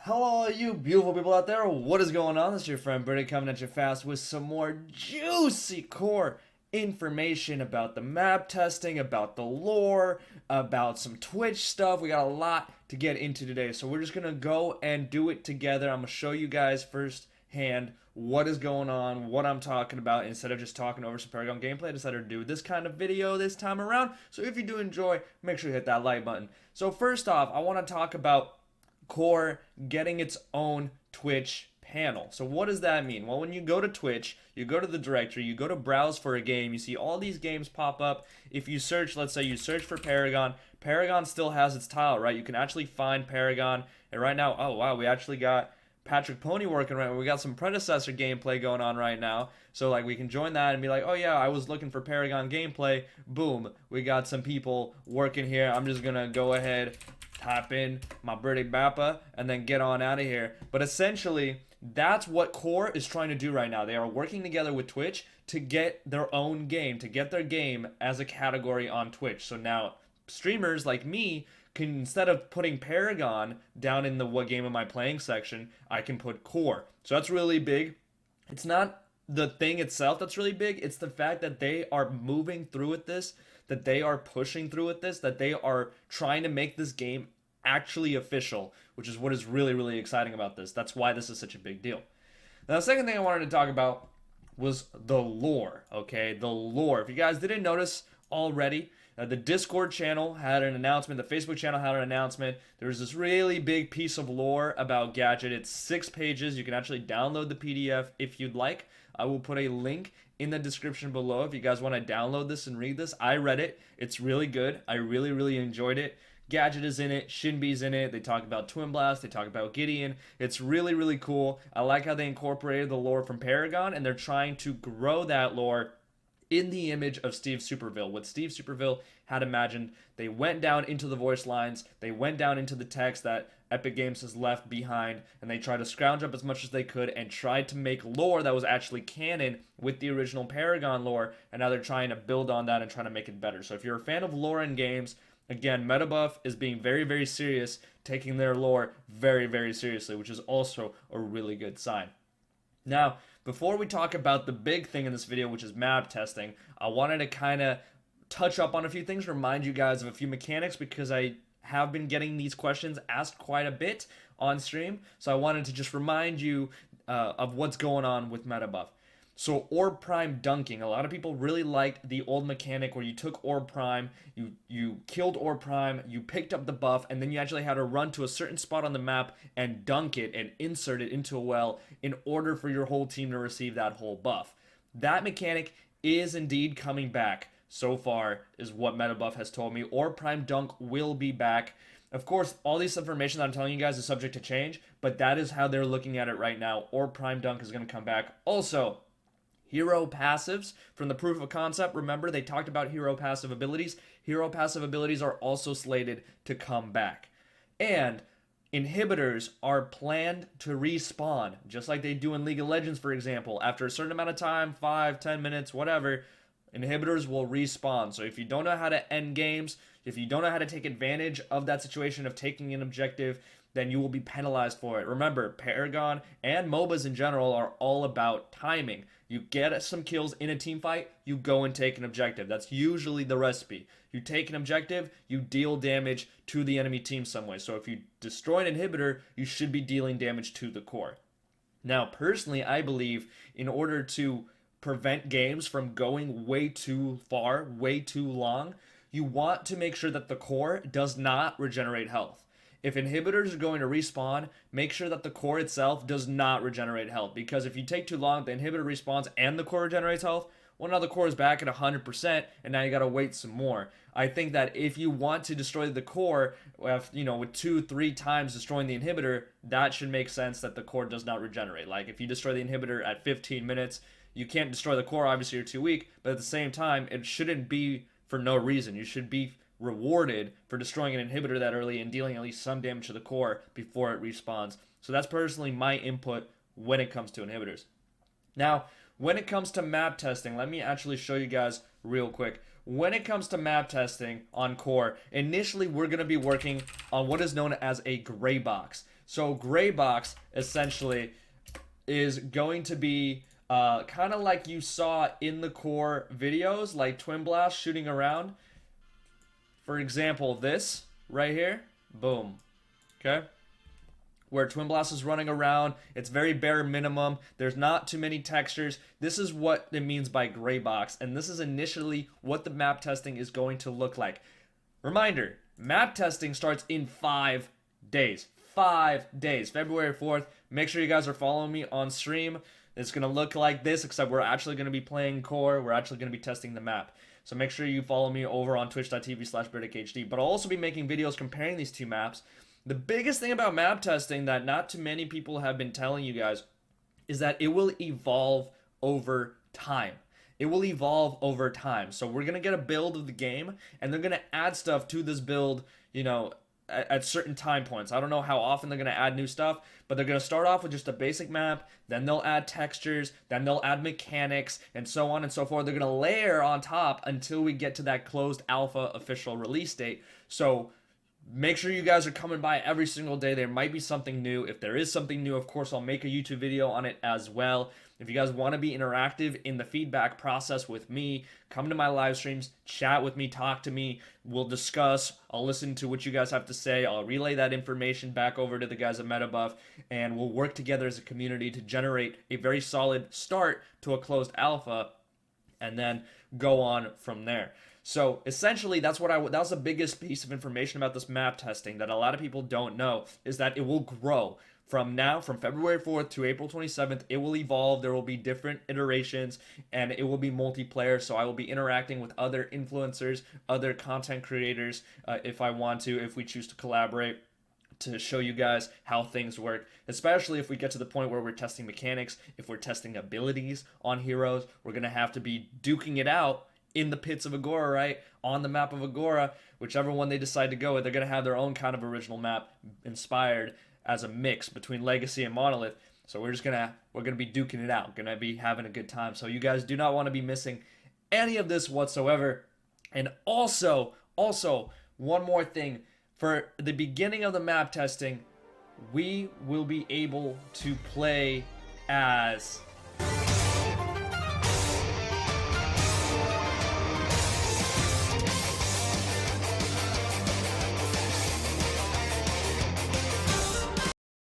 Hello, all you beautiful people out there. What is going on? This is your friend Britik coming at you fast with some more juicy core information about the map testing, about the lore, about some Twitch stuff. We got a lot to get into today, so we're just gonna go and do it together. I'm gonna show you guys firsthand what is going on, what I'm talking about, instead of just talking over some Paragon gameplay. I decided to do this kind of video this time around. So if you do enjoy, make sure you hit that like button. So first off, I want to talk about Core getting its own Twitch panel. So what does that mean? Well, when you go to Twitch, you go to the directory, you go to browse for a game, you see all these games pop up. If you search, let's say you search for Paragon, Paragon still has its tile, right? You can actually find Paragon. And right now, oh wow, we actually got Patrick Pony working right. We got some predecessor gameplay going on right now. So like we can join that and be like, oh yeah, I was looking for Paragon gameplay. Boom, we got some people working here. I'm just gonna go ahead, type in my Britik Bappa, and then get on out of here. But essentially, that's what Core is trying to do right now. They are working together with Twitch to get their own game, to get their game as a category on Twitch. So now streamers like me can, instead of putting Paragon down in the what game am I playing section, I can put Core. So that's really big. It's not the thing itself that's really big, it's the fact that they are moving through with this, that they are pushing through with this, that they are trying to make this game actually official, which is what is really, really exciting about this. That's why this is such a big deal. Now, the second thing I wanted to talk about was the lore, okay? The lore. If you guys didn't notice already, the Discord channel had an announcement. The Facebook channel had an announcement. There's this really big piece of lore about Gadget. It's 6 pages. You can actually download the PDF if you'd like. I will put a link in the description below if you guys want to download this and read this. I read it. It's really good. I really, really enjoyed it. Gadget is in it. Shinbi's in it. They talk about Twin Blast. They talk about Gideon. It's really, really cool. I like how they incorporated the lore from Paragon, and they're trying to grow that lore in the image of Steve Superville. What Steve Superville had imagined. They went down into the voice lines, they went down into the text that Epic Games has left behind, and they tried to scrounge up as much as they could and tried to make lore that was actually canon with the original Paragon lore, and now they're trying to build on that and trying to make it better. So if you're a fan of lore in games, again, Metabuff is being very, very serious, taking their lore very, very seriously, which is also a really good sign. Now, before we talk about the big thing in this video, which is map testing, I wanted to kind of touch up on a few things, remind you guys of a few mechanics, because I have been getting these questions asked quite a bit on stream. So I wanted to just remind you of what's going on with Metabuff. So Orb Prime dunking, a lot of people really liked the old mechanic where you took Orb Prime, you killed Orb Prime, you picked up the buff, and then you actually had to run to a certain spot on the map and dunk it and insert it into a well in order for your whole team to receive that whole buff. That mechanic is indeed coming back. So far is what Metabuff has told me. Orb Prime dunk will be back. Of course, all this information that I'm telling you guys is subject to change, but that is how they're looking at it right now. Orb Prime dunk is going to come back. Also, hero passives from the proof of concept. Remember, they talked about hero passive abilities. Hero passive abilities are also slated to come back. And inhibitors are planned to respawn, just like they do in League of Legends, for example. After a certain amount of time, 5, 10 minutes, whatever, inhibitors will respawn. So if you don't know how to end games, if you don't know how to take advantage of that situation of taking an objective, then you will be penalized for it. Remember, Paragon and MOBAs in general are all about timing. You get some kills in a team fight, you go and take an objective. That's usually the recipe. You take an objective, you deal damage to the enemy team some way. So if you destroy an inhibitor, you should be dealing damage to the core. Now, personally, I believe in order to prevent games from going way too far, way too long, you want to make sure that the core does not regenerate health. If inhibitors are going to respawn, make sure that the core itself does not regenerate health. Because if you take too long, the inhibitor respawns and the core regenerates health, well, now the core is back at 100%, and now you gotta wait some more. I think that if you want to destroy the core, with 2-3 times destroying the inhibitor, that should make sense that the core does not regenerate. Like if you destroy the inhibitor at 15 minutes, you can't destroy the core, obviously you're too weak, but at the same time, it shouldn't be for no reason. You should be rewarded for destroying an inhibitor that early and dealing at least some damage to the core before it respawns. So that's personally my input when it comes to inhibitors. Now, when it comes to map testing, let me actually show you guys real quick. When it comes to map testing on core, initially we're going to be working on what is known as a gray box. So gray box essentially is going to be kind of like you saw in the core videos, like Twin Blast shooting around. For example, this right here, boom, okay? Where Twin Blast is running around, it's very bare minimum. There's not too many textures. This is what it means by gray box, and this is initially what the map testing is going to look like. Reminder, map testing starts in 5 days. 5 days. February 4th. Make sure you guys are following me on stream. It's going to look like this, except we're actually going to be playing core. We're actually going to be testing the map. So make sure you follow me over on twitch.tv/BritikHD. But I'll also be making videos comparing these two maps. The biggest thing about map testing that not too many people have been telling you guys is that it will evolve over time. It will evolve over time. So we're going to get a build of the game, and they're going to add stuff to this build, you know, at certain time points. I don't know how often they're going to add new stuff, but they're going to start off with just a basic map, then they'll add textures, then they'll add mechanics, and so on and so forth. They're going to layer on top until we get to that closed alpha official release date. So make sure you guys are coming by every single day. There might be something new. If there is something new, of course, I'll make a YouTube video on it as well. If you guys want to be interactive in the feedback process with me, come to my live streams, chat with me, talk to me. We'll discuss. I'll listen to what you guys have to say. I'll relay that information back over to the guys at MetaBuff, and we'll work together as a community to generate a very solid start to a closed alpha, and then go on from there. So essentially, that was the biggest piece of information about this map testing that a lot of people don't know, is that it will grow. From February 4th to April 27th, it will evolve. There will be different iterations, and it will be multiplayer. So I will be interacting with other influencers, other content creators, if we choose to collaborate, to show you guys how things work, especially if we get to the point where we're testing mechanics, if we're testing abilities on heroes. We're going to have to be duking it out in the pits of Agora, right? On the map of Agora, whichever one they decide to go with, they're going to have their own kind of original map inspired as a mix between Legacy and Monolith. So we're gonna be duking it out, gonna be having a good time. So you guys do not want to be missing any of this whatsoever. And also, one more thing. For the beginning of the map testing, we will be able to play as